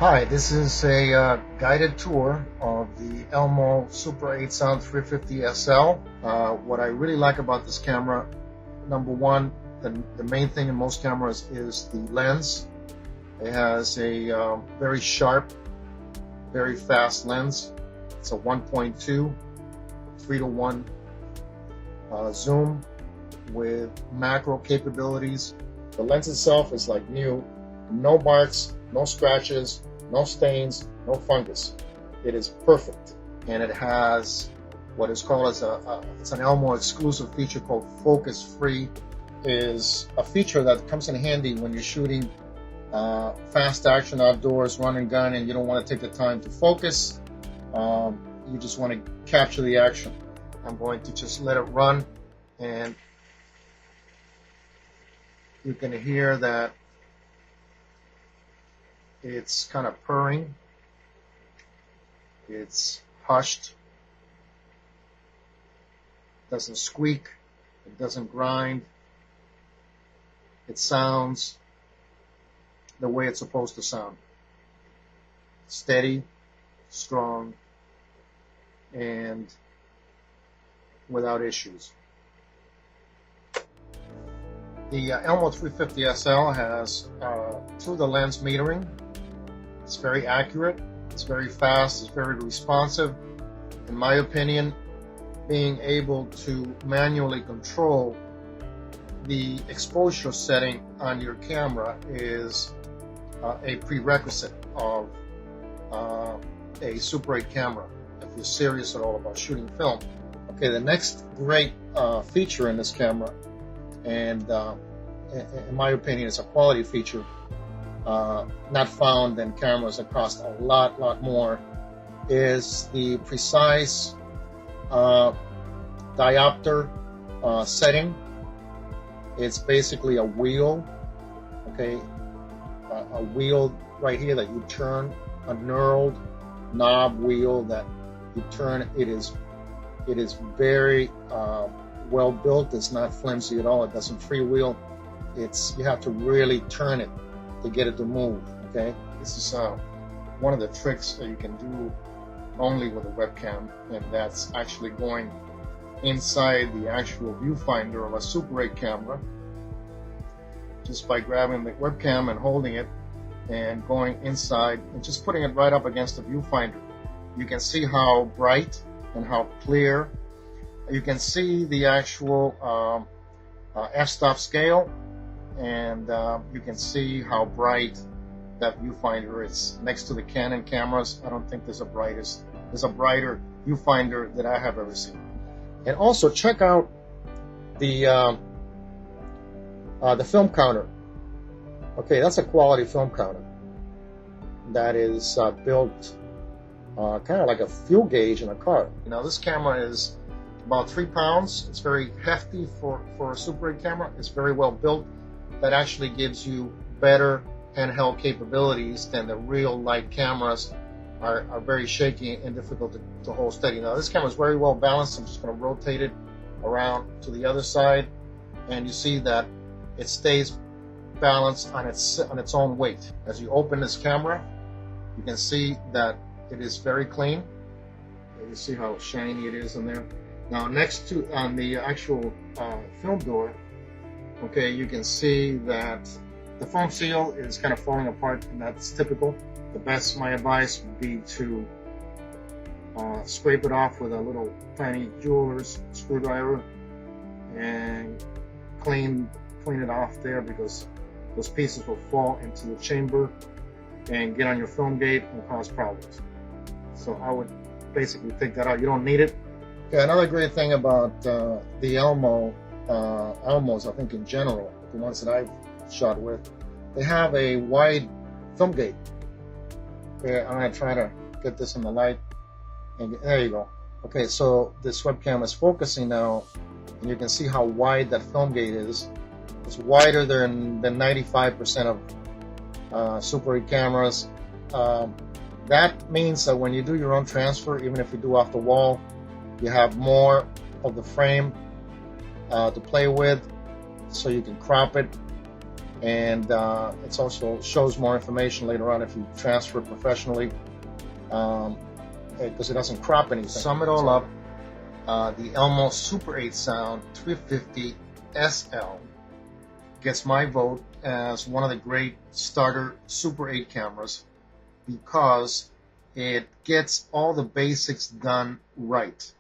Hi, this is a guided tour of the Elmo Super 8 Sound 350 SL. What I really like about this camera, number one, the main thing in most cameras is the lens. It has a very sharp, very fast lens. It's a 1.2 3:1 zoom with macro capabilities. The lens itself is like new, no marks, no scratches, no stains, no fungus. It is perfect, and it has what is called as it's an Elmo exclusive feature called Focus Free. Is a feature that comes in handy when you're shooting fast action outdoors, run and gun, and you don't want to take the time to focus. You just want to capture the action. I'm going to just let it run, and you can hear that it's kind of purring. It's hushed. It doesn't squeak. It doesn't grind. It sounds the way it's supposed to sound. Steady, strong, and without issues. The Elmo 350SL has through the lens metering. It's very accurate, it's very fast, it's very responsive. In my opinion, being able to manually control the exposure setting on your camera is a prerequisite of a Super 8 camera if you're serious at all about shooting film. Okay, the next great feature in this camera, and in my opinion it's a quality feature, not found in cameras that cost a lot more, is the precise diopter setting. It's basically a wheel, okay, a wheel right here that you turn, a knurled knob wheel that you turn. It is very well built. It's not flimsy at all. It doesn't freewheel. You have to really turn it to get it to move. Okay, this is one of the tricks that you can do only with a webcam, and that's actually going inside the actual viewfinder of a Super 8 camera, just by grabbing the webcam and holding it and going inside and just putting it right up against the viewfinder. You can see how bright and how clear. You can see the actual f-stop scale, and you can see how bright that viewfinder is. Next to the Canon cameras, I don't think there's a brighter viewfinder that I have ever seen. And also check out the film counter. Okay, that's a quality film counter that is built kind of like a fuel gauge in a car. Now this camera is about 3 pounds. It's very hefty for a Super 8 camera. It's very well built. That actually gives you better handheld capabilities than the real light cameras are very shaky and difficult to hold steady. Now this camera is very well balanced. I'm just going to rotate it around to the other side, and you see that it stays balanced on its own weight. As you open this camera, you can see that it is very clean. You see how shiny it is in there. Now next to on the actual film door, okay, you can see that the foam seal is kind of falling apart, and that's typical. My advice would be to scrape it off with a little tiny jeweler's screwdriver and clean it off there, because those pieces will fall into the chamber and get on your film gate and cause problems. So I would basically take that out. You don't need it. Okay, another great thing about the Elmos, I think in general, the ones that I've shot with, they have a wide film gate. Okay, I'm going to try to get this in the light, and there you go. Okay, so this webcam is focusing now, and you can see how wide that film gate is. It's wider than 95% of Super 8 cameras. That means that when you do your own transfer, even if you do off the wall, you have more of the frame to play with, so you can crop it and it also shows more information later on if you transfer professionally, because it doesn't crop anything. Sum it all up, the Elmo Super 8 Sound 350 SL gets my vote as one of the great starter Super 8 cameras because it gets all the basics done right.